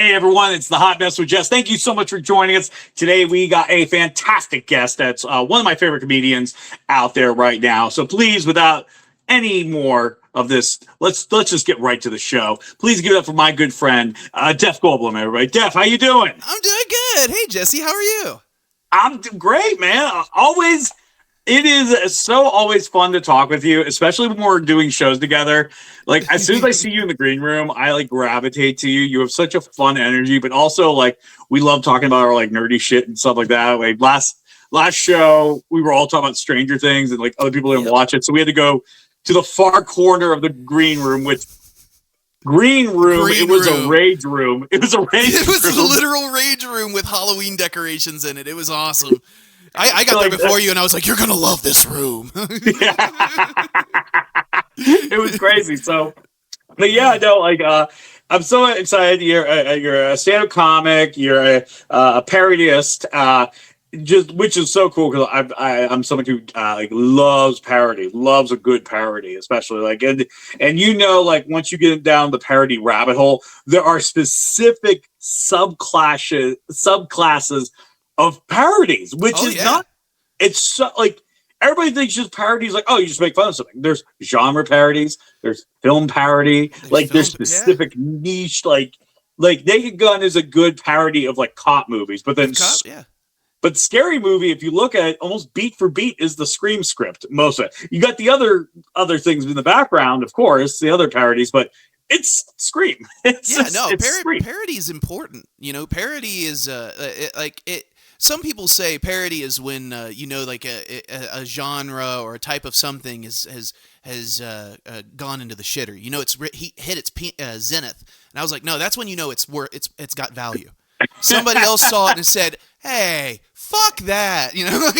Hey everyone, it's the Hot Mess with Jess. Thank you so much for joining us. Today we got a fantastic guest that's one of my favorite comedians out there right now. So please, without any more of this, let's just get right to the show. Please give it up for my good friend, Def Goldblum, everybody. Def, how you doing? I'm doing good. Hey Jesse, how are you? I'm great, man. It is so always fun to talk with you, especially when we're doing shows together. Like, as soon as I see you in the green room, I like gravitate to you. You have such a fun energy, but also like we love talking about our like nerdy shit and stuff like that. Like last show, we were all talking about Stranger Things and like other people didn't watch it, so we had to go to the far corner of the green room, which it was a rage room. It was a literal rage room with Halloween decorations in it. It was awesome. I got there before you, and I was like, "You're gonna love this room." It was crazy. So, but yeah, no, like I'm so excited. You're a stand-up comic. You're a parodyist. Which is so cool because I'm someone who like loves parody, loves a good parody, especially like and like once you get down the parody rabbit hole, there are specific subclasses of parodies, which not. It's so like everybody thinks just parodies like, oh, you just make fun of something. There's genre parodies, there's film parody, there's specific niche like Naked Gun is a good parody of like cop movies, but then but Scary Movie, if you look at it, almost beat for beat is the Scream script. Most of it. You got the other things in the background, of course, the other parodies, but it's Scream. Parody is important. You know, parody is some people say parody is when like a genre or a type of something has gone into the shitter. You know, he hit its zenith, and I was like, no, that's when you know it's got value. Somebody else saw it and said, "Hey, fuck that," you know,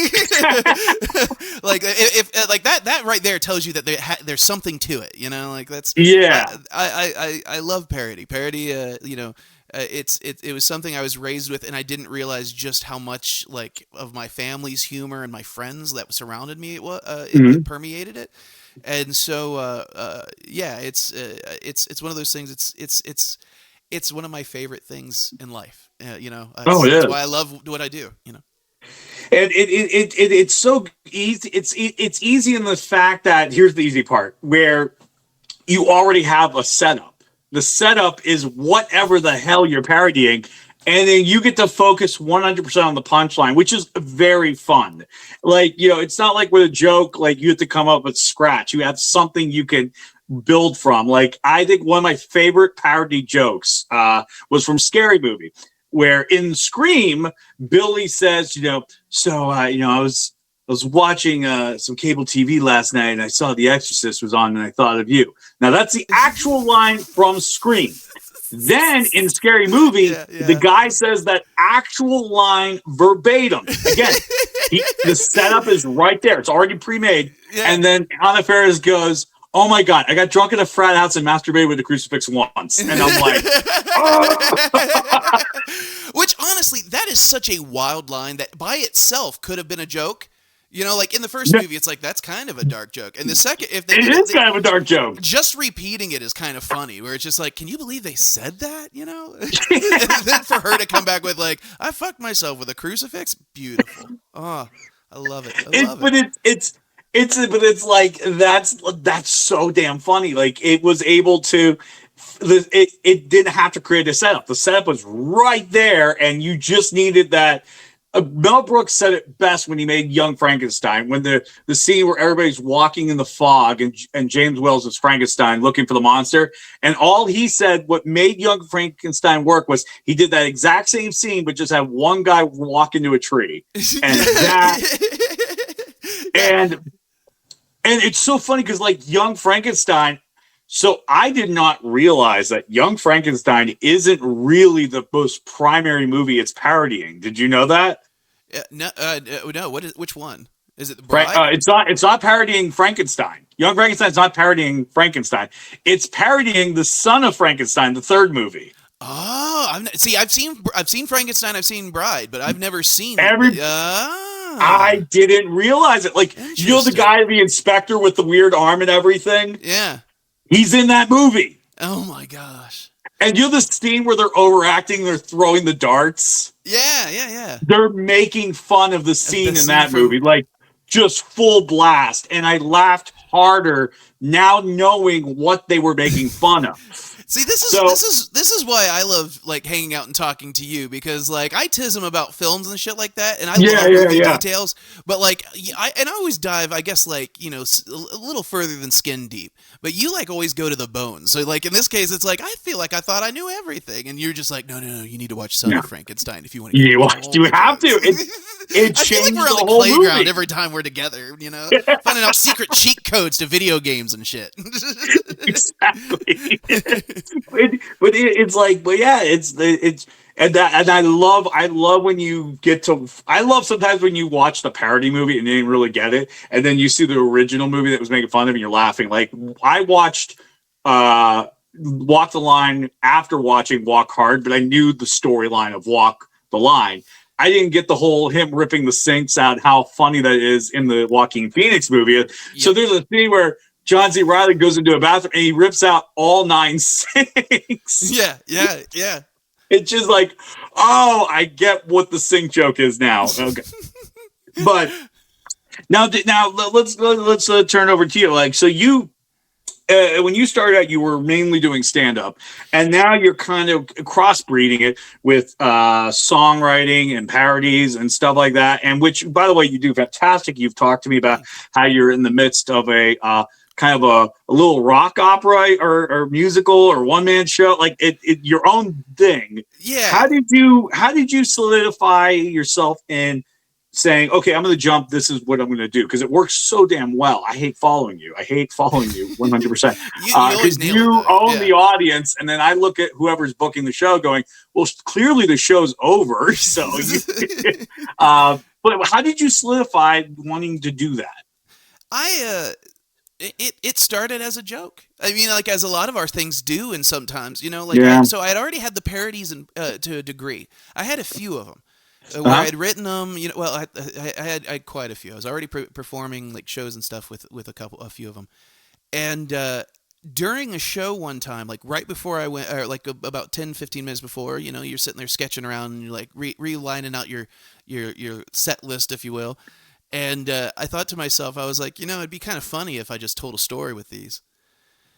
like if like that right there tells you that there's something to it, you know, like that's I love parody. It was something I was raised with, and I didn't realize just how much like of my family's humor and my friends that surrounded me it permeated it, and so it's one of those things. It's one of my favorite things in life. That's why I love what I do. You know. And it's so easy. It's easy in the fact that here's the easy part where you already have a setup. The setup is whatever the hell you're parodying, and then you get to focus 100% on the punchline, which is very fun. Like, you know, it's not like with a joke, like you have to come up with scratch. You have something you can build from. Like, I think one of my favorite parody jokes was from Scary Movie, where in Scream, Billy says, I was watching some cable TV last night and I saw The Exorcist was on and I thought of you. Now that's the actual line from Scream. Then in Scary Movie, the guy says that actual line verbatim. Again, the setup is right there. It's already pre-made. Yeah. And then Anna Faris goes, "Oh my God, I got drunk at a frat house and masturbated with a crucifix once." And I'm like, oh. Which honestly, that is such a wild line that by itself could have been a joke. You know, like in the first movie, it's like, that's kind of a dark joke. And the second, it is kind of a dark joke. Just repeating it is kind of funny, where it's just like, can you believe they said that? You know? And then for her to come back with like, I fucked myself with a crucifix. Beautiful. Oh, I love it. But it's like that's so damn funny. Like it was able to, it didn't have to create a setup. The setup was right there, and you just needed that. Mel Brooks said it best when he made Young Frankenstein, when the scene where everybody's walking in the fog and James Wells is Frankenstein looking for the monster, and all he said what made Young Frankenstein work was he did that exact same scene but just had one guy walk into a tree, and and it's so funny because like Young Frankenstein, so I did not realize that Young Frankenstein isn't really the most primary movie it's parodying. Did you know that? No. Which one? Is it the Bride? It's not parodying Frankenstein. Young Frankenstein's not parodying Frankenstein. It's parodying the son of Frankenstein, the third movie. Oh, I've seen Frankenstein. I've seen Bride, but I've never seen I didn't realize it. Like, you know the guy, the inspector with the weird arm and everything? Yeah. He's in that movie. Oh my gosh. And you know the scene where they're overacting, they're throwing the darts? Yeah. They're making fun of the scene in that from... movie, like just full blast. And I laughed harder now knowing what they were making fun of. See, this is why I love like hanging out and talking to you, because like I tism about films and shit like that, and I love movie details. But like I always dive, I guess, like, you know, a little further than skin deep. But you like always go to the bones. So like in this case, it's like I feel like I thought I knew everything, and you're just like, no, you need to watch Son of Frankenstein if you want to. You have to. It I feel like we're on the playground every time we're together. You know, finding out secret cheat codes to video games and shit. Exactly. It's like, but yeah, it's and I love when you get to, I love sometimes when you watch the parody movie and you didn't really get it, and then you see the original movie that was making fun of it and you're laughing. Like I watched Walk the Line after watching Walk Hard, but I knew the storyline of Walk the Line. I didn't get the whole him ripping the sinks out, how funny that is in the Joaquin Phoenix movie. Yep. So there's a scene where John C. Reilly goes into a bathroom and he rips out all 9 sinks. Yeah. It's just like, oh, I get what the sink joke is now. Okay. But now let's turn over to you. Like, so you, when you started out, you were mainly doing stand-up, and now you're kind of crossbreeding it with songwriting and parodies and stuff like that. And which, by the way, you do fantastic. You've talked to me about how you're in the midst of a kind of a little rock opera or musical or one-man show, like it your own thing. Yeah. How did you solidify yourself in saying, okay, I'm going to jump, this is what I'm going to do? Because it works so damn well. I hate following you 100%. You own the audience, and then I look at whoever's booking the show going, well, clearly the show's over. So but how did you solidify wanting to do that? It started as a joke. I mean, like as a lot of our things do, and sometimes, you know, like so I'd already had the parodies to a degree. I had a few of them where I'd written them. You know, well, I had quite a few. I was already performing like shows and stuff with a few of them, and during a show one time, like right before I went, or like about 10-15 minutes before, you know, you're sitting there sketching around and you're like relining out your set list, if you will. And I thought to myself, I was like, you know, it'd be kind of funny if I just told a story with these.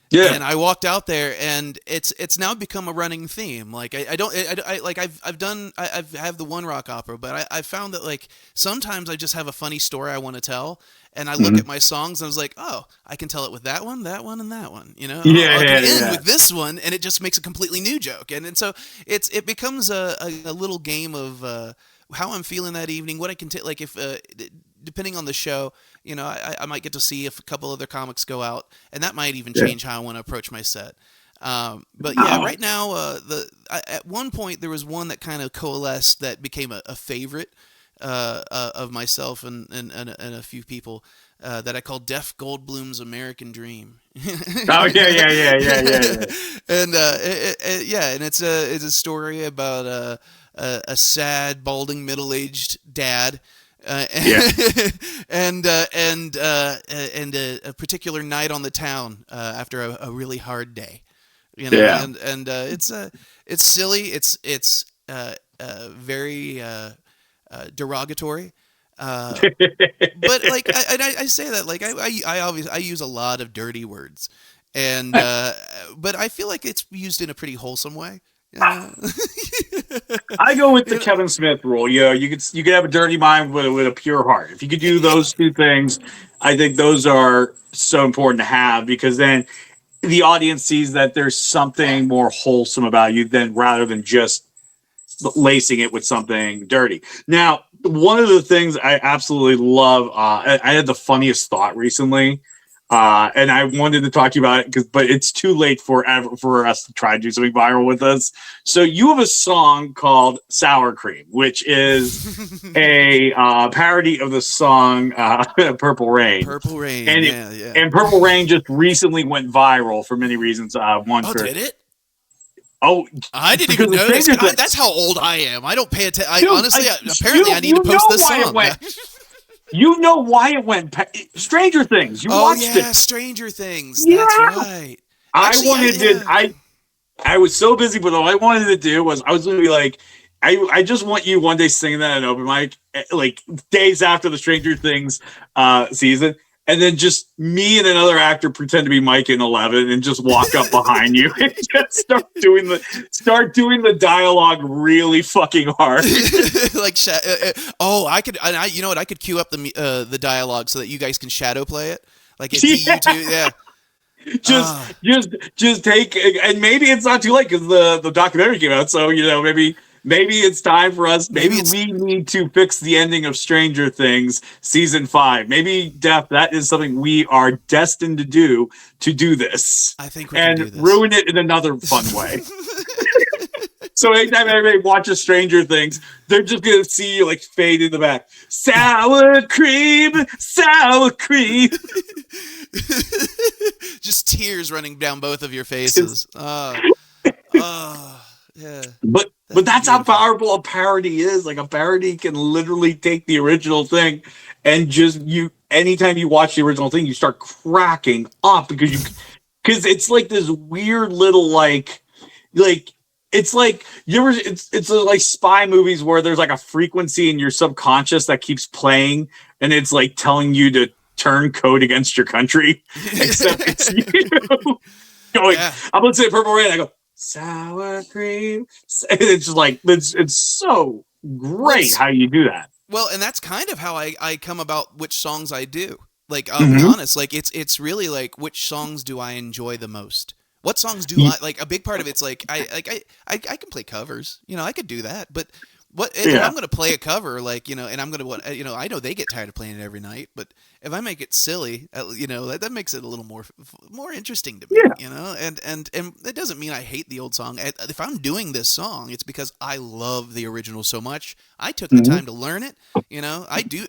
Yeah. And I walked out there, and it's now become a running theme. Like I've the one rock opera, but I found that like sometimes I just have a funny story I want to tell, and I look at my songs and I was like, oh, I can tell it with that one, and that one. You know, I can end with this one, and it just makes a completely new joke. And so it becomes a little game of how I'm feeling that evening, what I can take, like if. Depending on the show, you know, I might get to see if a couple other comics go out, and that might even change how I want to approach my set. But yeah, right now, at one point there was one that kind of coalesced that became a favorite of myself and a few people that I called Def Goldblum's American Dream. Oh yeah. And and it's a story about a sad, balding, middle-aged dad. And a particular night on the town after a really hard day, you know, and it's silly, it's very derogatory, but like I say that like I use a lot of dirty words, and but I feel like it's used in a pretty wholesome way. I go with the Kevin Smith rule. You could have a dirty mind with a pure heart. If you could do those two things, I think those are so important to have, because then the audience sees that there's something more wholesome about you rather than just lacing it with something dirty. Now, one of the things I absolutely love, I had the funniest thought recently. And I wanted to talk to you about it, but it's too late for us to try to do something viral with us. So you have a song called Sour Cream, which is a parody of the song Purple Rain. Purple Rain, and And Purple Rain just recently went viral for many reasons. Did it? Oh, I didn't even notice. That's how old I am. I don't pay attention. Honestly, apparently I need to post this song. You know why it went Stranger Things. You watched it. Stranger Things. Yeah. That's right. Actually, I was so busy, but all I wanted to do was I was going to be like, I just want you one day singing that at an open mic, like days after the Stranger Things season, and then just me and another actor pretend to be Mike in 11 and just walk up behind you and just start doing the dialogue really fucking hard. Like, I could, you know what? I could cue up the dialogue so that you guys can shadow play it. Like it's you two, yeah. Just take, and maybe it's not too late because the documentary came out, so maybe it's time for us. Maybe we need to fix the ending of Stranger Things season 5. Maybe, Def, that is something we are destined to do this. I think we can do this. Ruin it in another fun way. So anytime everybody watches Stranger Things, they're just gonna see you like fade in the back. Sour cream, sour cream. Just tears running down both of your faces. Yeah. But that's how powerful a parody is. Like a parody can literally take the original thing and just anytime you watch the original thing, you start cracking up because it's like this weird little like it's like it's like spy movies where there's like a frequency in your subconscious that keeps playing and it's like telling you to turn code against your country. Except it's you going, I'm gonna say Purple Rain, I go, sour cream. And it's just like it's so great how you do that. Well, and that's kind of how I come about which songs I do. Like I'll be honest, like it's really like which songs do I enjoy the most? What songs do I like? A big part of it's like I can play covers, I could do that, but if I'm going to play a cover, like, and I'm going to, I know they get tired of playing it every night, but if I make it silly, that makes it a little more interesting to me, and it doesn't mean I hate the old song. If I'm doing this song, it's because I love the original so much. I took the time to learn it, I do.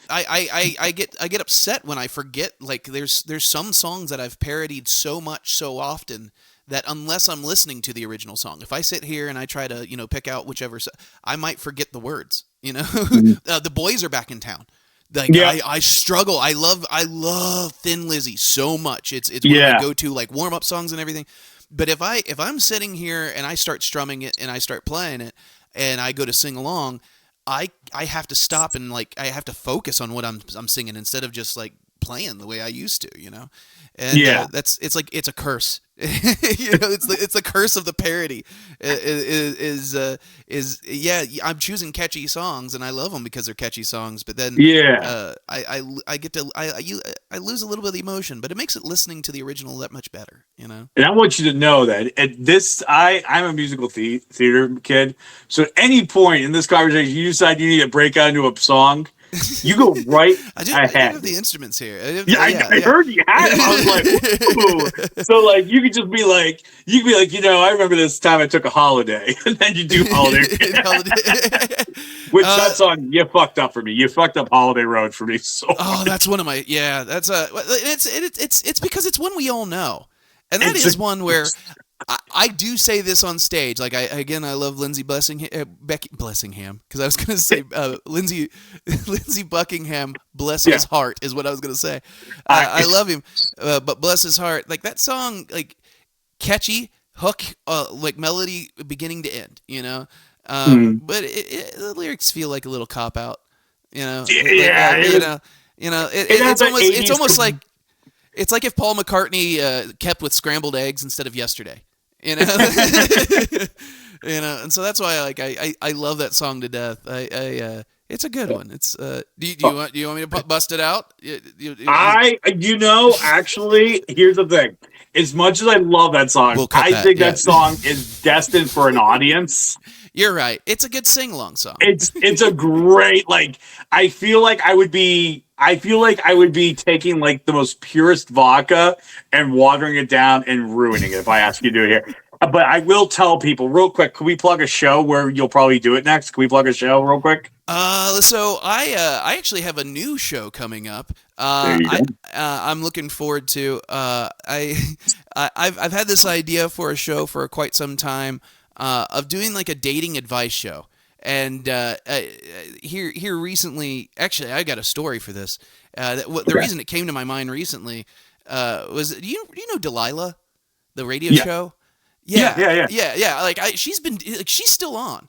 I get upset when I forget, like there's some songs that I've parodied so much, so often that unless I'm listening to the original song, if I sit here and I try to, pick out whichever, I might forget the words, The Boys Are Back in Town. Like I struggle. I love Thin Lizzy so much. It's one of my go-to like warm up songs and everything. But if I'm sitting here and I start strumming it and I start playing it and I go to sing along, I have to stop and like I have to focus on what I'm singing instead of just like playing the way I used to, And it's like it's a curse. It's the curse of the parody. I'm choosing catchy songs and I love them because they're catchy songs. But then I lose a little bit of the emotion, but it makes it listening to the original that much better. And I want you to know that I'm a musical theater kid. So at any point in this conversation, you decide you need to break out into a song. You go right ahead. I have the instruments here. I heard you had them. I was like, ooh. So like you could be like, I remember this time I took a holiday, and then you do holiday. Which that song you fucked up for me. You fucked up Holiday Road for me so hard. That's one of my That's it's because it's one we all know, and that is one where. I do say this on stage. Like I love Lindsey Blessingham because I was going to say Lindsey Buckingham. Bless his heart is what I was going to say. I love him, but bless his heart. Like that song, like catchy hook, like melody beginning to end. But the lyrics feel like a little cop out. It's almost like. It's like if Paul McCartney kept with scrambled eggs instead of yesterday, and so that's why I love that song to death. It's a good one. It's do you want me to bust it out? Actually, here's the thing. As much as I love that song, I think that song is destined for an audience. You're right. It's a good sing-along song. It's a great I feel like I would be taking like the most purest vodka and watering it down and ruining it if I ask you to do it here. But I will tell people real quick. Can we plug a show where you'll probably do it next? Can we plug a show real quick? So I actually have a new show coming up. I'm looking forward to. I've had this idea for a show for quite some time of doing like a dating advice show. And here recently, actually, I got a story for this. The reason it came to my mind recently was, do you know Delilah? the radio Yeah. show. Yeah. Yeah. Like she's still on.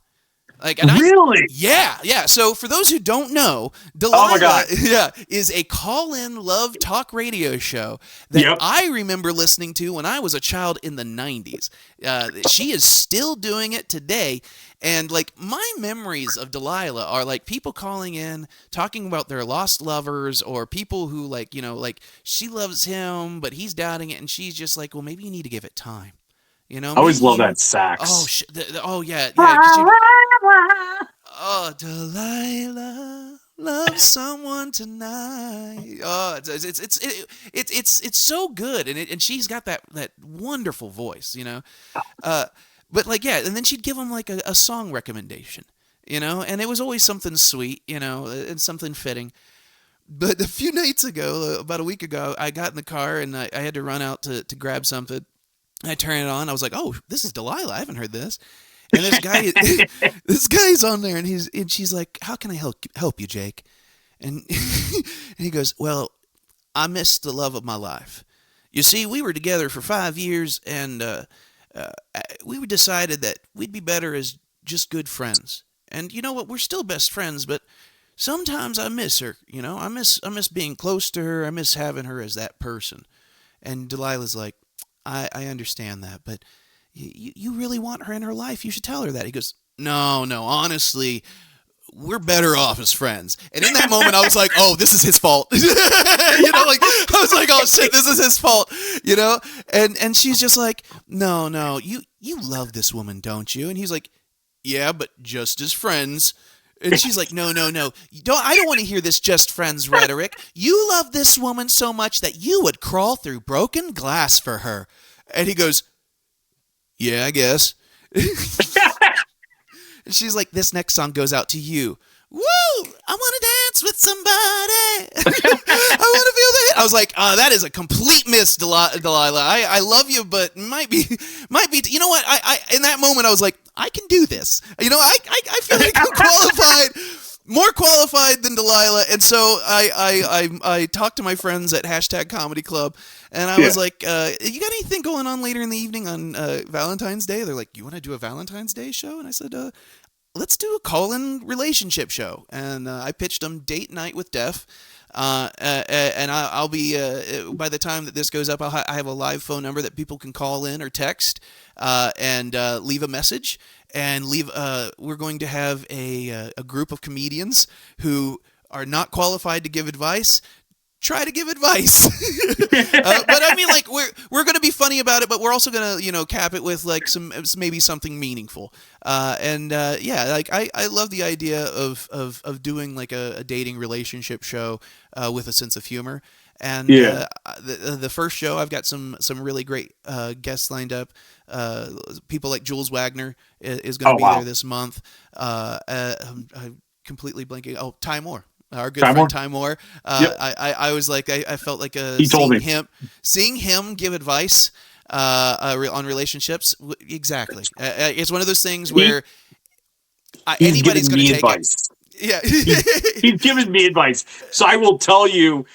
Like, Really? Yeah. So for those who don't know, Oh my Delilah, God. is a call-in love talk radio show that I remember listening to when I was a child in the 90s. She is still doing it today. And like my memories of Delilah are like people calling in, talking about their lost lovers, or people who like, like she loves him, but he's doubting it. And she's just like, well, maybe you need to give it time. I always love that sax. Oh, yeah. Oh, Delilah, love someone tonight. Oh, it's so good, and she's got that wonderful voice, But like, yeah, and then she'd give him like a song recommendation, and it was always something sweet, and something fitting. But a few nights ago, about a week ago, I got in the car and I had to run out to grab something. I turned it on. I was like, "Oh, this is Delilah. I haven't heard this." And this guy's on there, and she's like, "How can I help you, Jake?" And and he goes, "Well, I missed the love of my life. You see, we were together for 5 years, and we decided that we'd be better as just good friends. And you know what? We're still best friends, but sometimes I miss her. I miss being close to her. I miss having her as that person." And Delilah's like, I understand that, but you really want her in her life. You should tell her that. He goes, no, honestly, we're better off as friends. And in that moment, I was like, oh, this is his fault. I was like, oh shit, this is his fault. And she's just like, no, you love this woman, don't you? And he's like, yeah, but just as friends. And she's like, no. I don't want to hear this just friends rhetoric. You love this woman so much that you would crawl through broken glass for her. And he goes, yeah, I guess. And she's like, this next song goes out to you. Woo! I want to dance with somebody. I want to feel that. I was like, that is a complete miss, Delilah. I love you, but might be. You know what? I in that moment I was like, I can do this. I feel like I'm more qualified than Delilah. And so I talked to my friends at #Comedy Club, and I was like, you got anything going on later in the evening on Valentine's Day? They're like, you want to do a Valentine's Day show? And I said, let's do a call-in relationship show. And I pitched them date night with Def. And I'll be, by the time that this goes up, I have a live phone number that people can call in or text and leave a message. And we're going to have a group of comedians who are not qualified to give advice. Try to give advice. But I mean, like, we're going to be funny about it, but we're also going to, cap it with like maybe something meaningful. Like I love the idea of doing like a dating relationship show with a sense of humor. And the first show, I've got some really great guests lined up. People like Jules Wagner is going to be there this month. I'm completely blanking. Oh, Ty Moore. Our good friend Ty Moore. I was like, I felt like seeing him give advice on relationships. Exactly. It's one of those things where anybody's going to take advice. Yeah. He's given me advice. So I will tell you,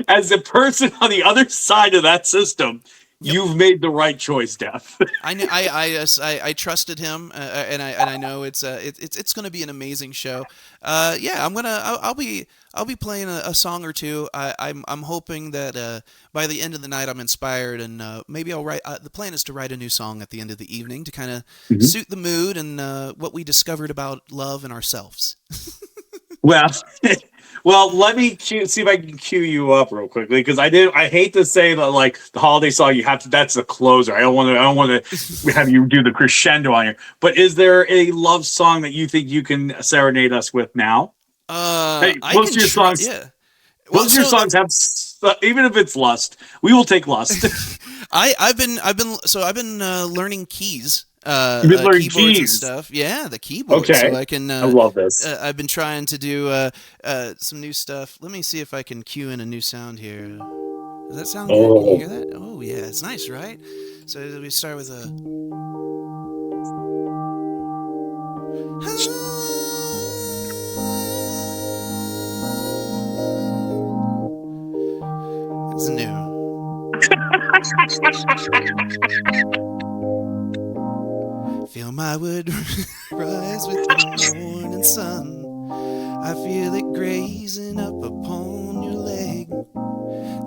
as a person on the other side of that system, you've made the right choice, Def. I trusted him, and I know it's going to be an amazing show. I'll be playing a song or two. I'm hoping that by the end of the night I'm inspired, and maybe I'll write. The plan is to write a new song at the end of the evening to kind of suit the mood and what we discovered about love and ourselves. Well, let me see if I can cue you up real quickly, because I hate to say that, like, the holiday song you have to. That's the closer. I don't want to have you do the crescendo on here. But is there a love song that you think you can serenade us with now? Most of your songs have, even if it's Lust, we will take Lust. I've been learning keys. You've been learning keyboards keys and stuff. Yeah, the keyboards. Okay. So I can. I love this. I've been trying to do some new stuff. Let me see if I can cue in a new sound here. Does that sound good? Can you hear that? Oh yeah, it's nice, right? So we start with a. It's new. Feel my wood rise with the morning sun. I feel it grazing up upon your leg.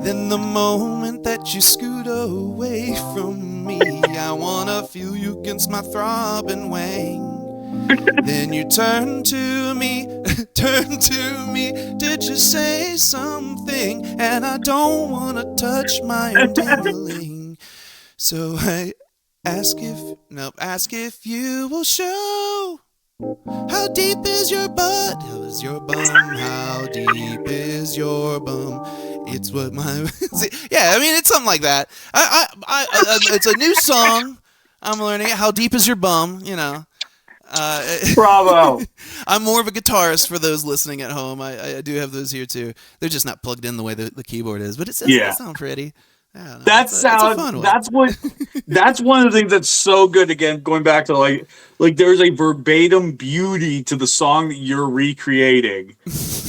Then the moment that you scoot away from me, I wanna feel you against my throbbing wang. Then you turn to me, did you say something? And I don't wanna touch my own dangling. So I ask if you will show. How deep is your butt? How is your bum? How deep is your bum? It's what my yeah. I mean, it's something like that. It's a new song. I'm learning it. How deep is your bum? You know. Bravo. I'm more of a guitarist for those listening at home. I do have those here too. They're just not plugged in the way the keyboard is, but it sound pretty. That sound. That's one of the things that's so good. Again, going back to like there's a verbatim beauty to the song that you're recreating,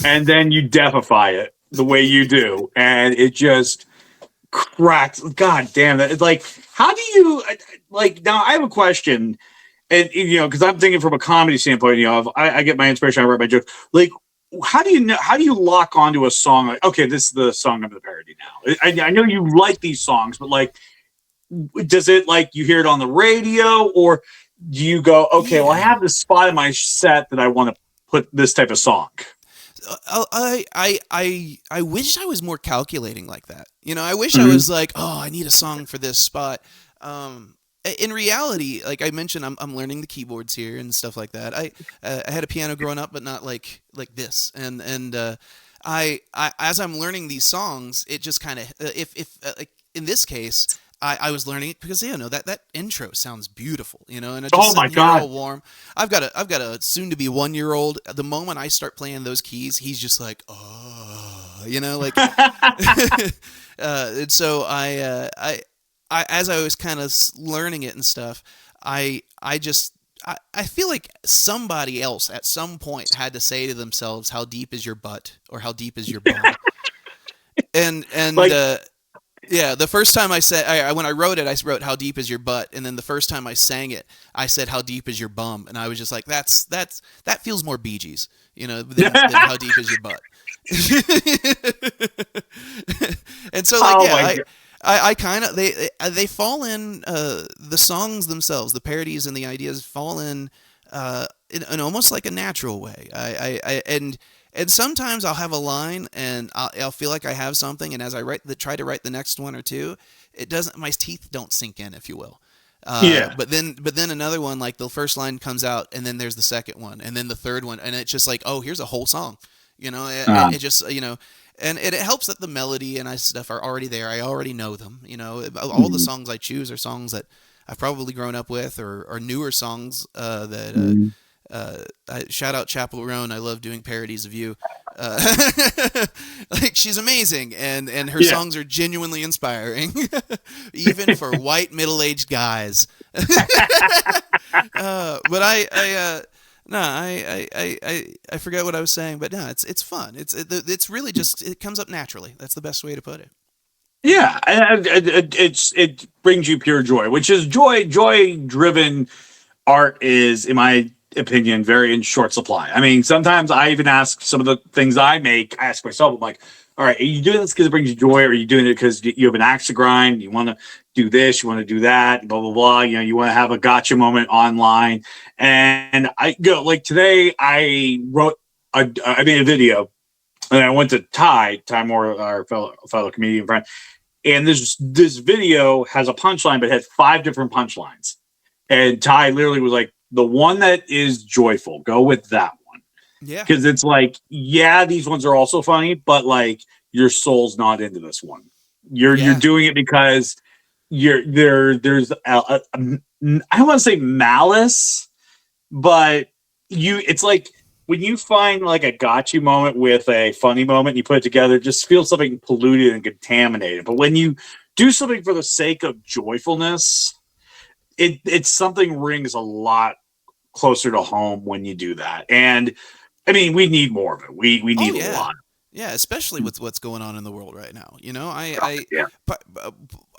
and then you defify it the way you do, and it just cracks. God damn it! It's like, how do you like? Now I have a question, and because I'm thinking from a comedy standpoint. I get my inspiration. I write my jokes. Like, how do you lock onto a song? Like, okay, this is the song of the parody now. I know you like these songs, but like, does it like you hear it on the radio, or do you go, okay, well, I have this spot in my set that I want to put this type of song? I wish I was more calculating like that. I wish I was like, oh, I need a song for this spot. In reality, like I mentioned, I'm learning the keyboards here and stuff like that. I had a piano growing up, but not like this. And I as I'm learning these songs, it just kind of if like in this case, I was learning it because that intro sounds beautiful, and it just my God, all warm. I've got a soon to be 1-year-old. The moment I start playing those keys, he's just like, oh, like. And so I as I was kind of learning it and stuff, I feel like somebody else at some point had to say to themselves, "How deep is your butt?" or "How deep is your bum?" and like, yeah, the first time I said, when I wrote it, I wrote "How deep is your butt," and then the first time I sang it, I said "How deep is your bum?" and I was just like, that feels more Bee Gees, than "How deep is your butt?" And so, like, I kind of they fall in the songs themselves, the parodies and the ideas fall in almost like a natural way. And sometimes I'll have a line and I'll feel like I have something, and as I try to write the next one or two, my teeth don't sink in, if you will. But then another one, like the first line comes out, and then there's the second one, and then the third one, and it's just like, oh, here's a whole song. It just and it helps that the melody and stuff are already there. I already know them. All the songs I choose are songs that I've probably grown up with, or newer songs that. Shout out Chapel Roan. I love doing parodies of you. Like, she's amazing, and her songs are genuinely inspiring, even for white middle-aged guys. But I forget what I was saying, but no, it's fun. It's really just, it comes up naturally. That's the best way to put it. Yeah, it brings you pure joy, which is joy-driven art is, in my opinion, very in short supply. I mean, sometimes I even ask some of the things I ask myself, I'm like, all right, are you doing this because it brings you joy, or are you doing it because you have an axe to grind, you want to do this, you want to do that, blah, blah, blah, you want to have a gotcha moment online. And I go, like, today I made a video, and I went to Ty Moore, our fellow comedian friend, and this video has a punchline, but it had 5 different punchlines. And Ty literally was like, the one that is joyful, go with that one. Yeah. Because it's like, these ones are also funny, but like, your soul's not into this one. You're doing it because there's I don't want to say malice, but it's like when you find like a gotcha moment with a funny moment and you put it together, it just feels something polluted and contaminated. But when you do something for the sake of joyfulness, it's something rings a lot closer to home when you do that. And I mean, we need more of it. We need a lot. Yeah, especially with what's going on in the world right now. You know, Yeah.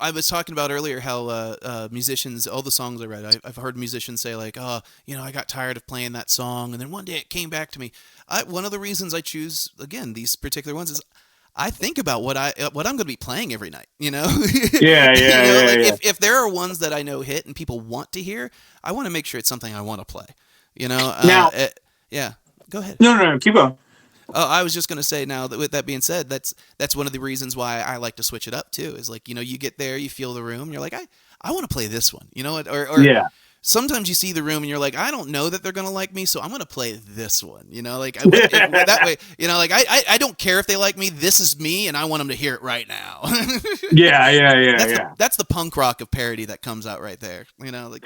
I was talking about earlier how musicians, all the songs I read, I've heard musicians say like, oh, you know, I got tired of playing that song, and then one day it came back to me. One of the reasons I choose again these particular ones is I think about what I'm going to be playing every night. You know, Yeah, you yeah, know, yeah, like yeah. if there are ones that I know hit and people want to hear, I want to make sure it's something I want to play. You know, Now, yeah. Go ahead. no, keep going. Oh, I was just gonna say now that with that being said, that's one of the reasons why I like to switch it up too. Is like, you know, you get there, you feel the room, you're like, I want to play this one, you know, or Yeah. sometimes you see the room and you're like, I don't know that they're gonna like me, so I'm gonna play this one, you know, like that way, you know, like I don't care if they like me. This is me, and I want them to hear it right now. Yeah, yeah, yeah, yeah. That's the punk rock of parody that comes out right there, you know, like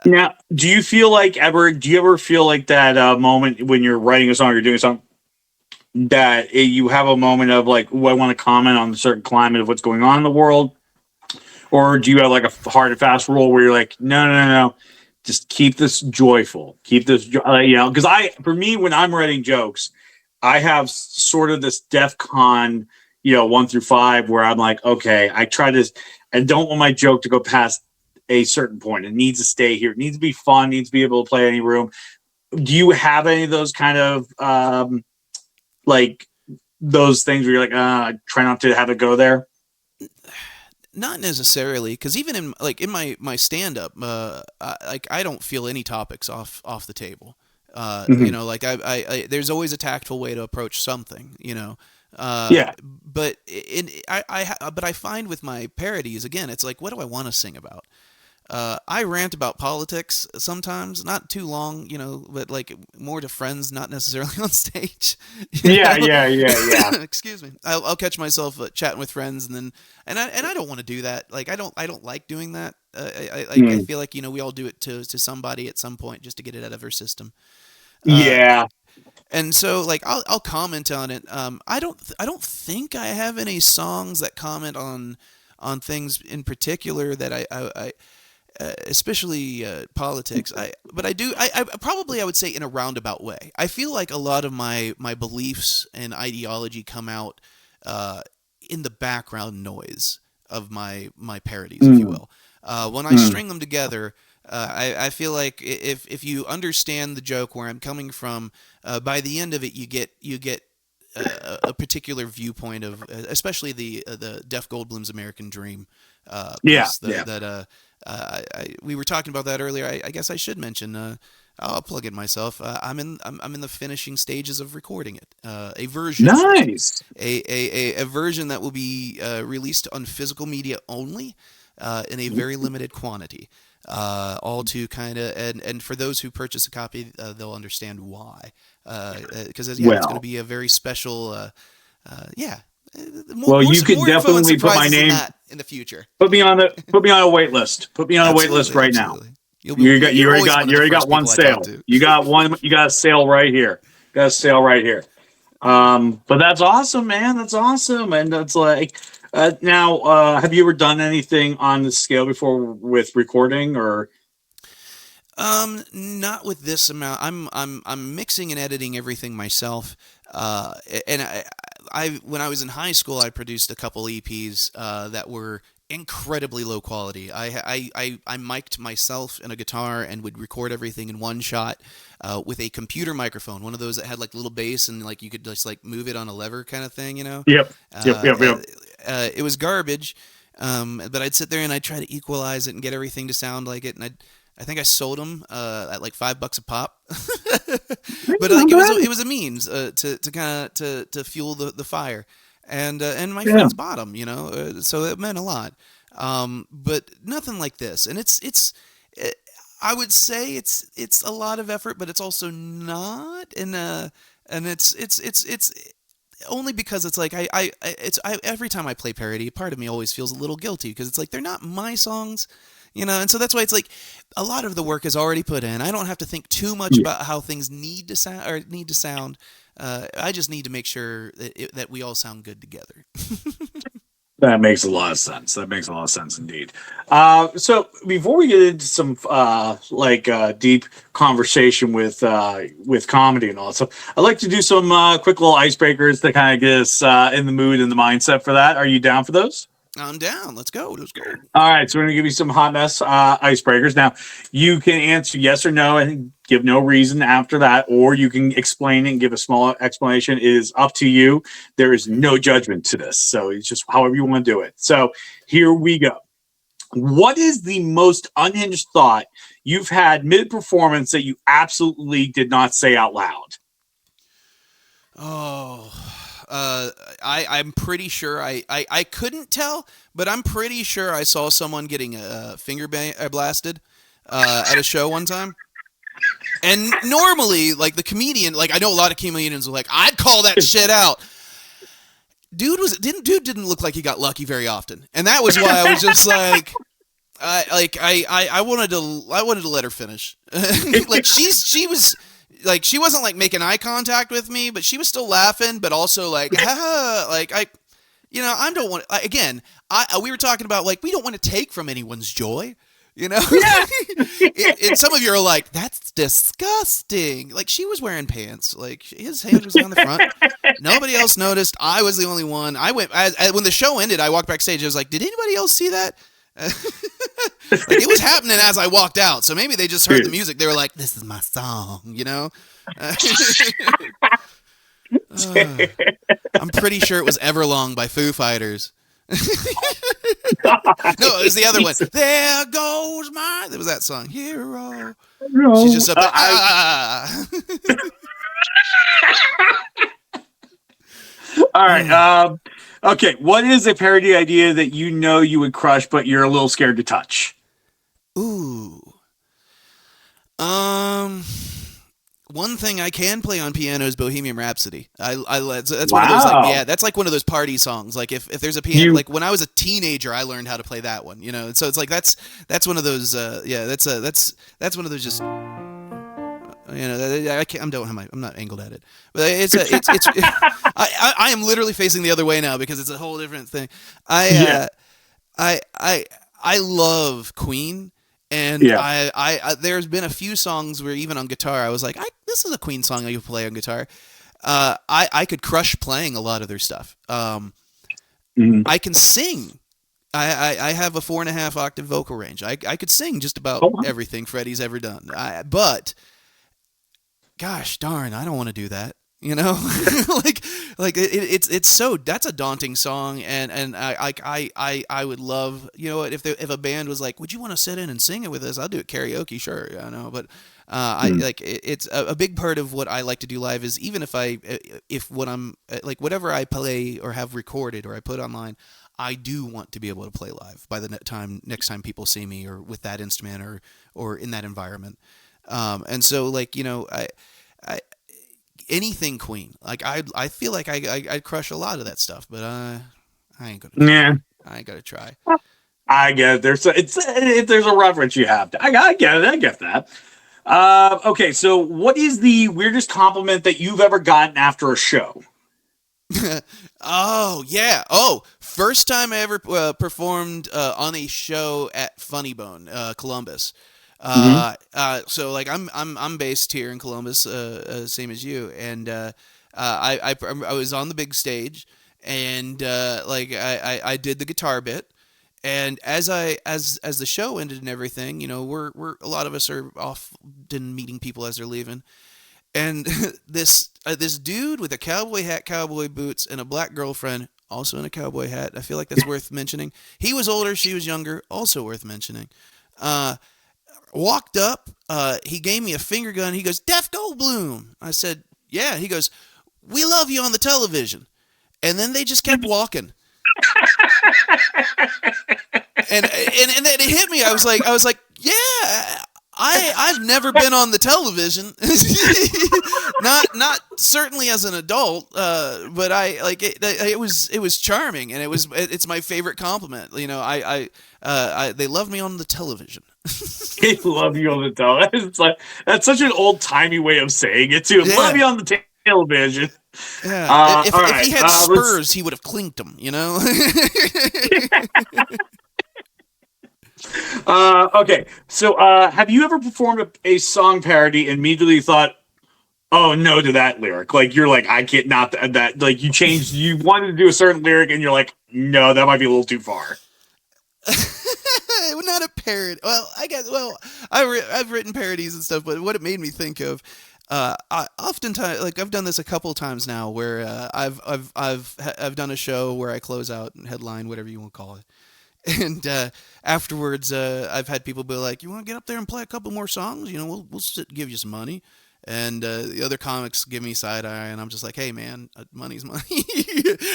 Now, do you feel like ever? Do you ever feel like that moment when you're writing a song, or you're doing something that you have a moment of like, oh, I want to comment on the certain climate of what's going on in the world, or do you have like a hard and fast rule where you're like, no, just keep this joyful, keep this, you know? Because for me, when I'm writing jokes, I have sort of this DEF CON, you know, 1 through 5, where I'm like, okay, I don't want my joke to go past a certain point. It needs to stay here. It needs to be fun. It needs to be able to play any room. Do you have any of those kind of like those things where you're like, try not to have it go there? not necessarily, because even in my stand up, I don't feel any topics off the table. You Mm-hmm. know, like there's always a tactful way to approach something. You know, Yeah. but I find with my parodies again, it's like, what do I want to sing about? I rant about politics sometimes, not too long, you know, but like more to friends, not necessarily on stage. You Yeah, know? yeah, yeah, yeah. Excuse me. I'll catch myself chatting with friends, and then I don't want to do that. Like I don't like doing that. I Mm. feel like, you know, we all do it to somebody at some point just to get it out of our system. Uh, Yeah. and so like I'll comment on it. I don't think I have any songs that comment on things in particular that I especially politics. But I do. I probably I would say in a roundabout way. I feel like a lot of my beliefs and ideology come out uh, in the background noise of my parodies, if you Mm. will. When I Mm. string them together, I feel like if you understand the joke where I'm coming from, by the end of it, you get a particular viewpoint of, especially the Def Goldblum's American Dream Yeah, piece yeah. we were talking about that earlier. I guess I should mention. I'll plug it myself. I'm in the finishing stages of recording it. A version of it, Nice. a version that will be released on physical media only, in a very limited quantity. All to kind of, and for those who purchase a copy, they'll understand why. Because yeah, it's going to Well, be a very special. Yeah, well, you could more info and definitely put my surprises than name. that in the future. Put me on a wait list. Put me on a wait list Absolutely, right now. absolutely. You're always one of You the already got first one people I talk sale. to. You got a sale right here. Got a sale right here. But that's awesome, man. That's awesome. And that's like, now, have you ever done anything on the scale before with recording or? Not with this amount. I'm mixing and editing everything myself. And I when I was in high school, I produced a couple EPs that were incredibly low quality. I mic'd myself and a guitar and would record everything in one shot with a computer microphone, one of those that had like little bass and like you could just like move it on a lever kind of thing, you know. Yep. Yep. Uh, Yep. Yep. it was garbage, but I'd sit there and I'd try to equalize it and get everything to sound like it, and I think I sold them at like $5 a pop, but like it was a means to kind of to fuel the fire, and my Yeah. friends bought them, you know, so it meant a lot. But nothing like this, and I would say it's a lot of effort, but it's also not, and it's only because it's like every time I play parody, part of me always feels a little guilty because it's like they're not my songs, you know, and so that's why it's like a lot of the work is already put in. I don't have to think too much Yeah. about how things need to sound. I just need to make sure that we all sound good together. That makes a lot of sense. That makes a lot of sense indeed. So before we get into some deep conversation with comedy and all that stuff, I'd like to do some quick little icebreakers to kind of get us in the mood and the mindset for that. Are you down for those? I'm down. Let's go. All right, so we're gonna give you some hot mess icebreakers. Now, you can answer yes or no and give no reason after that, or you can explain it and give a small explanation. It is up to you. There is no judgment to this, so it's just however you want to do it. So here we go. What is the most unhinged thought you've had mid-performance that you absolutely did not say out loud? Oh, I'm pretty sure I couldn't tell, but I'm pretty sure I saw someone getting a finger blasted at a show one time. And normally, like the comedian, like I know a lot of comedians are like, I'd call that shit out. Dude didn't look like he got lucky very often, and that was why I was just like, I wanted to let her finish. Like she was. Like she wasn't like making eye contact with me, but she was still laughing, but also like, like I don't want again. We were talking about like we don't want to take from anyone's joy, you know. Yeah. And some of you are like, that's disgusting. Like she was wearing pants, like his hand was on the front. Nobody else noticed. I was the only one. I went when the show ended. I walked backstage. I was like, did anybody else see that? Like it was happening as I walked out, so maybe they just heard the music. They were like, "This is my song," you know. I'm pretty sure it was "Everlong" by Foo Fighters. No, it was the other one. There goes my. It was that song, "Hero." No. She's just up there. All right. Okay. What is a parody idea that you know you would crush, but you're a little scared to touch? Ooh. One thing I can play on piano is Bohemian Rhapsody. That's one of those that's like one of those party songs. Like if there's a piano, like when I was a teenager, I learned how to play that one. You know, and so it's like that's one of those. That's one of those just. You know, I can't. I'm not angled at it, but it's I am literally facing the other way now because it's a whole different thing. I love Queen, and there's been a few songs where even on guitar I was like, this is a Queen song I could play on guitar. I could crush playing a lot of their stuff. I can sing. I have a 4.5 octave vocal range. I could sing just about everything Freddie's ever done. But gosh darn, I don't want to do that. You know, it's so that's a daunting song, and I would love, you know, if a band was like, would you want to sit in and sing it with us? I'll do it karaoke, sure, you know, but it's a big part of what I like to do live is even if what I'm like whatever I play or have recorded or I put online, I do want to be able to play live by the next time people see me or with that instrument or in that environment. And so, like, you know, I anything Queen, like I feel like I'd crush a lot of that stuff, but I ain't gonna. Yeah, I ain't gonna try. I get it. There's a reference you have. I get it. I get that. Okay, so what is the weirdest compliment that you've ever gotten after a show? Oh yeah. Oh, first time I ever performed on a show at Funny Bone, Columbus. So like I'm based here in Columbus, same as you, and I was on the big stage, and like I did the guitar bit, and as the show ended and everything, you know, we're a lot of us are often meeting people as they're leaving, and this dude with a cowboy hat, cowboy boots, and a black girlfriend, also in a cowboy hat. I feel like that's worth mentioning. He was older, she was younger, also worth mentioning. Walked up, he gave me a finger gun. He goes, "Def Goldblum." I said, "Yeah." He goes, "We love you on the television." And then they just kept walking. and then it hit me. I was like, yeah, I've never been on the television. not certainly as an adult, but I like it. It was charming, and it's my favorite compliment. You know, they love me on the television. They love you on the television. It's like that's such an old timey way of saying it too. Yeah. Love you on the television. Yeah, if All if right. he had spurs, he would have clinked them. You know. Okay. So, have you ever performed a song parody and immediately thought, "Oh no" to that lyric? Like you're like, I can't not that. Like you changed. You wanted to do a certain lyric, and you're like, no, that might be a little too far. Not a parody. Well, I guess. Well, I've written parodies and stuff, but what it made me think of, I oftentimes, like I've done this a couple times now, where I've done a show where I close out and headline, whatever you want to call it, and afterwards, I've had people be like, "You want to get up there and play a couple more songs? You know, we'll give you some money." And the other comics give me side eye, and I'm just like, "Hey, man, money's money.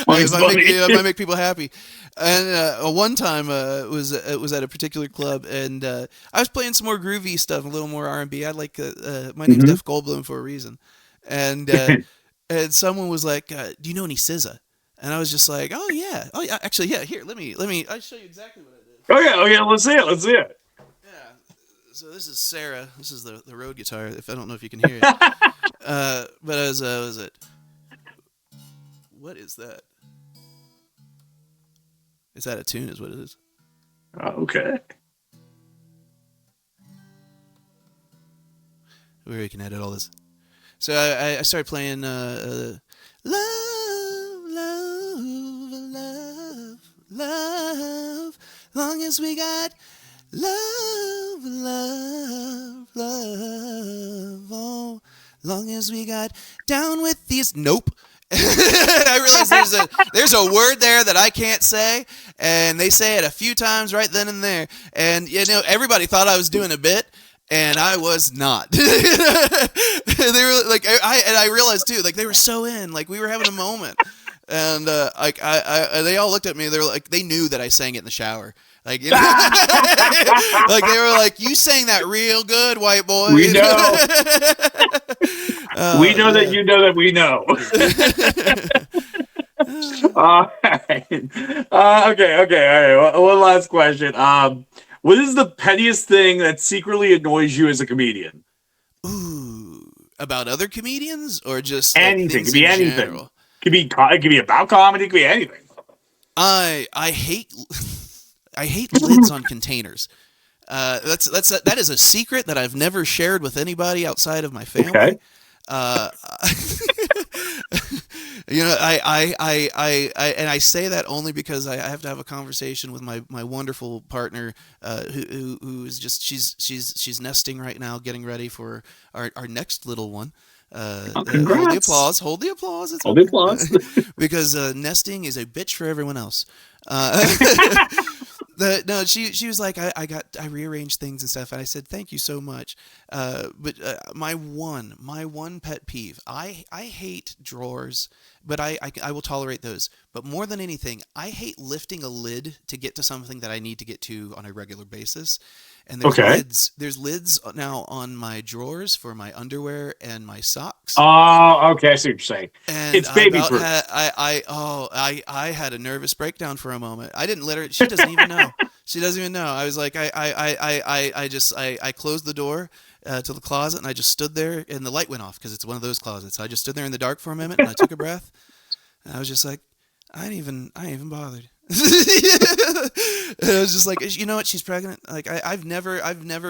Money's money. If I make people happy." And one time, it was at a particular club, and I was playing some more groovy stuff, a little more R&B. I like my name's Def Goldblum for a reason, and and someone was like, "Do you know any SZA?" And I was just like, "Oh yeah, actually yeah. Here, let me. I'll show you exactly what I did." Oh yeah. Let's see it. Let's see it. Yeah. So this is Sarah. This is the Rode guitar. If I don't know if you can hear it, but as was it? What is that? Is that a tune? Is what it is. Okay. Where we can edit all this. So I started playing love, love, love, love. Long as we got love, love, love. Oh, long as we got down with these. Nope. I realized there's a word there that I can't say, and they say it a few times right then and there. And you know, everybody thought I was doing a bit, and I was not. They were like, I realized too, like they were so in, like we were having a moment, and like they all looked at me. They were like, they knew that I sang it in the shower. Like, you know, like they were like, "You sang that real good, white boy." We know. We know that you know that we know. All right. Okay. All right. One last question. What is the pettiest thing that secretly annoys you as a comedian? Ooh, about other comedians or just like, Anything. It things could be in anything. general? It could be about comedy. It could be anything. I hate I hate lids on containers. That is a secret that I've never shared with anybody outside of my family. Okay. You know, and I say that only because I have to have a conversation with my wonderful partner, who is just she's nesting right now, getting ready for our next little one. Hold the applause. Hold the applause. It's Hold the applause. Because nesting is a bitch for everyone else. No, she was like, I rearranged things and stuff, and I said thank you so much. But my one pet peeve, I hate drawers, but I will tolerate those. But more than anything, I hate lifting a lid to get to something that I need to get to on a regular basis. And there's lids now on my drawers for my underwear and my socks. Oh, okay. I see what you're saying. And it's baby proof. I had a nervous breakdown for a moment. I didn't let her. She doesn't even know. She doesn't even know. I was like, I closed the door to the closet, and I just stood there, and the light went off because it's one of those closets. I just stood there in the dark for a minute, and I took a breath, and I was just like, I ain't even bothered. And I was just like, you know what? She's pregnant. Like I've never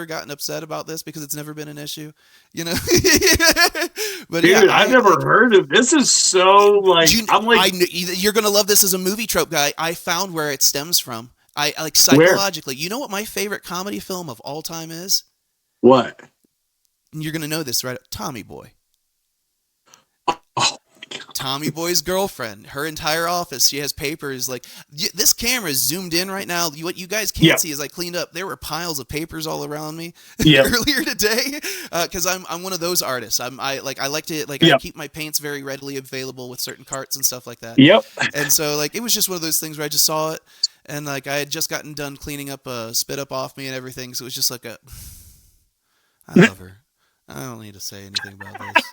gotten upset about this because it's never been an issue, you know. But dude, yeah, I've never heard of this. Is so like I'm like you're gonna love this as a movie trope guy. I found where it stems from. I like psychologically. Where? You know what my favorite comedy film of all time is? What? And you're gonna know this, right? Tommy Boy. Oh. Tommy Boy's girlfriend, her entire office, she has papers. Like, this camera is zoomed in right now. What you guys can't see is I cleaned up. There were piles of papers all around me earlier today because I'm one of those artists. I like to I keep my paints very readily available with certain carts and stuff like that. Yep. And so like it was just one of those things where I just saw it, and like I had just gotten done cleaning up spit up off me and everything. So it was just like I love her. I don't need to say anything about this.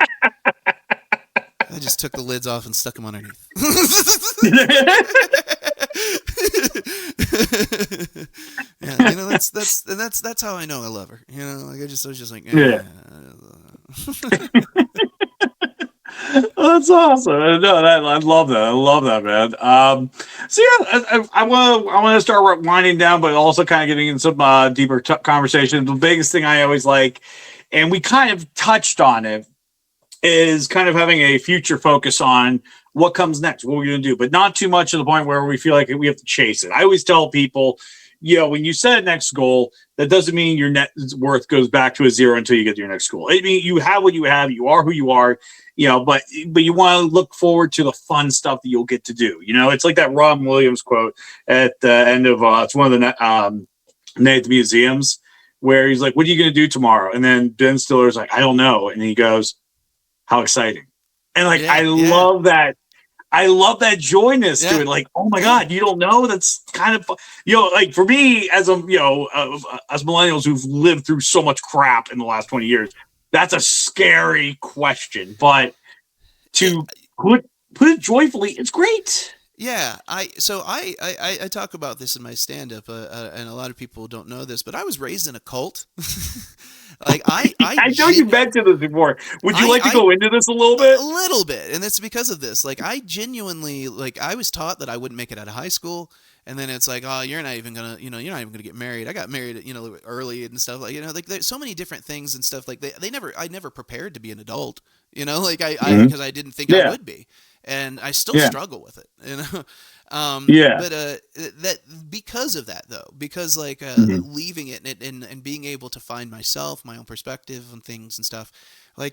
I just took the lids off and stuck them underneath. Yeah, you know, that's how I know I love her. You know, like I was just like, yeah. Oh, that's awesome. No, I love that. I love that, man. So yeah, I want to start winding down, but also kind of getting in some deeper conversation. The biggest thing I always like, and we kind of touched on it, is kind of having a future focus on what comes next, what we're going to do, but not too much to the point where we feel like we have to chase it. I always tell people, when you set a next goal, that doesn't mean your net worth goes back to a zero until you get to your next goal. I mean, you have what you have, you are who you are, but you want to look forward to the fun stuff that you'll get to do. It's like that Robin Williams quote at the end of it's one of the Night at the Museums, where he's like, "What are you going to do tomorrow?" And then Ben Stiller's like, "I don't know," and he goes, "How exciting!" And like, I love that. I love that joyness to it. Like, oh my God, you don't know? That's kind of, like for me as as millennials who've lived through so much crap in the last 20 years, that's a scary question. But to put it joyfully, it's great. Yeah, I talk about this in my stand-up, and a lot of people don't know this, but I was raised in a cult. Like I know you mentioned this before. Would you like to go into this a little bit? A little bit, and it's because of this. Like I genuinely, I was taught that I wouldn't make it out of high school, and then it's like, oh, you're not even gonna get married. I got married, early and stuff, like there's so many different things and stuff. Like I never prepared to be an adult, because I didn't think I would be, and I still struggle with it, But that because of that though, because leaving it and being able to find myself, my own perspective on things and stuff, I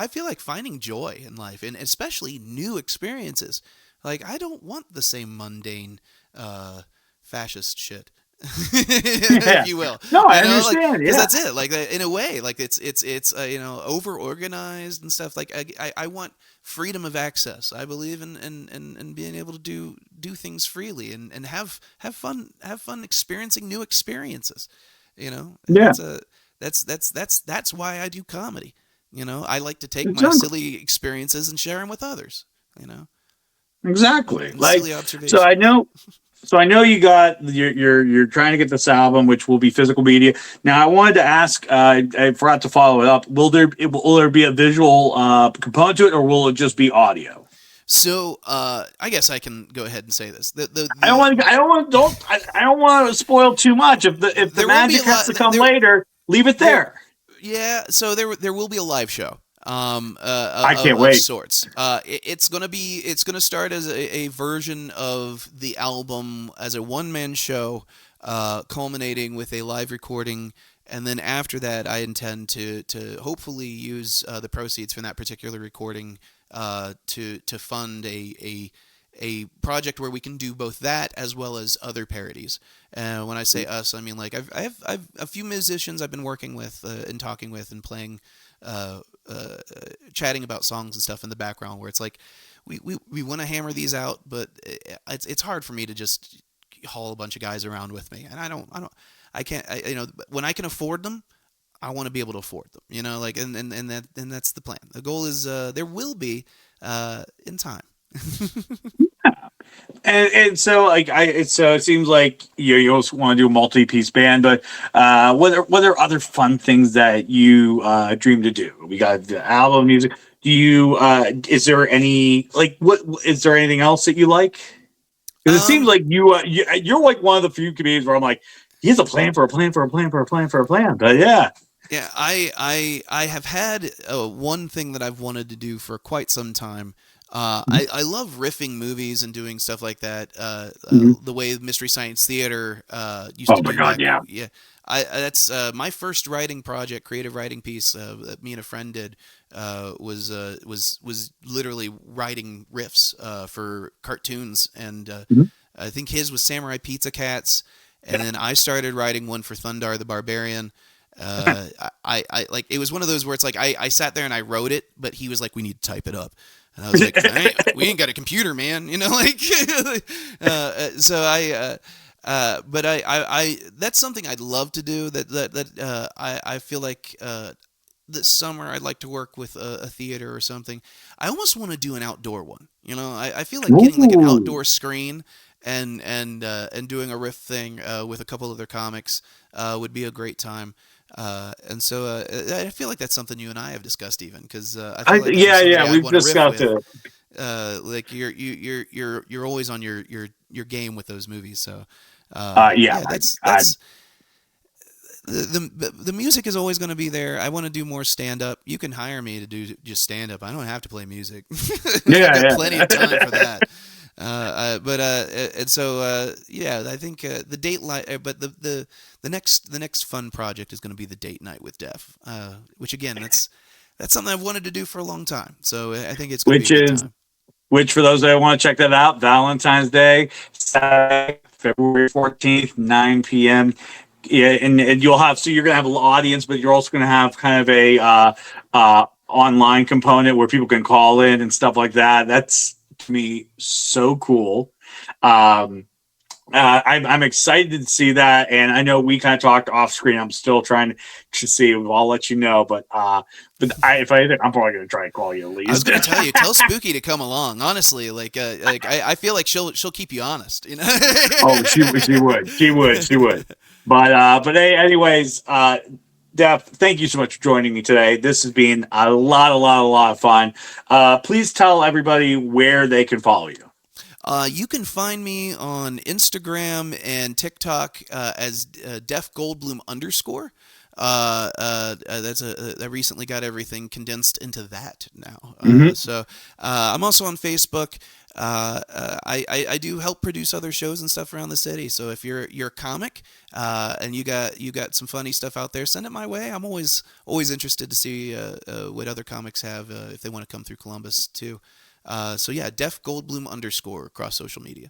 feel like finding joy in life and especially new experiences. Like I don't want the same mundane fascist shit. If you will. No, I understand. Because that's it. Like in a way, like it's over organized and stuff. Like I want freedom of access. I believe in being able to do things freely and have fun experiencing new experiences. That's why I do comedy. I like to take my silly experiences and share them with others. Exactly. Silly observation. So I know you got you're trying to get this album, which will be physical media. Now I wanted to ask, I forgot to follow it up. Will there be a visual component to it, or will it just be audio? So I guess I can go ahead and say this. I don't want to spoil too much. If the magic has to come later, leave it there. Yeah. So there will be a live show. I can't wait. Of sorts. It's gonna start as a version of the album as a one-man show, culminating with a live recording, and then after that, I intend to hopefully use the proceeds from that particular recording to fund a project where we can do both that as well as other parodies. When I say us, I mean like I've a few musicians I've been working with and talking with and playing. Chatting about songs and stuff in the background where it's like we want to hammer these out, but it's hard for me to just haul a bunch of guys around with me, and I can't when I can afford them, I want to be able to afford them, and that's the plan. The goal is there will be in time. And so it seems like you also want to do a multi-piece band, but what are other fun things that you dream to do? We got the album music. Do you is there any is there anything else that you like? Because it seems like you're like one of the few comedians where I'm like, he has a plan for a plan for a plan for a plan for a plan. But yeah. Yeah, I have had one thing that I've wanted to do for quite some time. I love riffing movies and doing stuff like that. The way Mystery Science Theater used to do. Oh my God, yeah. Yeah. That's my first writing project, creative writing piece that me and a friend did. Was literally writing riffs for cartoons, and I think his was Samurai Pizza Cats, and then I started writing one for Thundar the Barbarian. I like it was one of those where it's like I sat there and I wrote it, but he was like, we need to type it up. And I was like, we ain't got a computer, man. So but I that's something I'd love to do. I feel like this summer I'd like to work with a theater or something. I almost want to do an outdoor one. I feel like getting like an outdoor screen and doing a riff thing with a couple other comics would be a great time. And so I feel like that's something you and I have discussed even because I feel like if you're Yeah, somebody yeah, I'd we've want to riff discussed with, it. like you're always on your game with those movies. So Yeah, yeah, I that's the music is always going to be there. I want to do more stand up. You can hire me to do just stand up. I don't have to play music. I got yeah, plenty of time for that. But and so yeah, I think the date night, but the next fun project is going to be the date night with Def, which again that's something I've wanted to do for a long time. So I think it's going to be a which good is time. which for those that want to check that out, Valentine's Day, Saturday, February 14th, 9 p.m. Yeah, and you'll have, so you're gonna have an audience, but you're also gonna have kind of a online component where people can call in and stuff like that. That's to me so cool. Um, I'm excited to see that, and I know we kind of talked off screen. I'm still trying to see. I'll let you know, if I, I'm probably gonna try and call you at I was least. gonna tell you, tell Spooky to come along. Honestly, like I feel like she'll keep you honest. You know. Oh, she would. But hey, anyways, Def, thank you so much for joining me today. This has been a lot of fun. Please tell everybody where they can follow you. You can find me on Instagram and TikTok as Def Goldblum underscore. I recently got everything condensed into that now. Mm-hmm. I'm also on Facebook. I do help produce other shows and stuff around the city. So if you're a comic and you got some funny stuff out there, send it my way. I'm always interested to see what other comics have if they want to come through Columbus too. So yeah, Def Goldblum underscore across social media.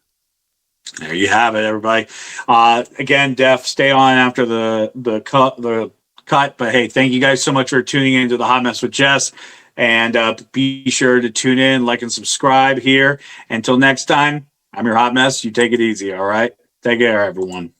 There you have it, everybody. Again, Def, stay on after the cut. But hey, thank you guys so much for tuning into the Hot Mess with Jess. And be sure to tune in, like, and subscribe here. Until next time, I'm your Hot Mess. You take it easy, all right? Take care, everyone.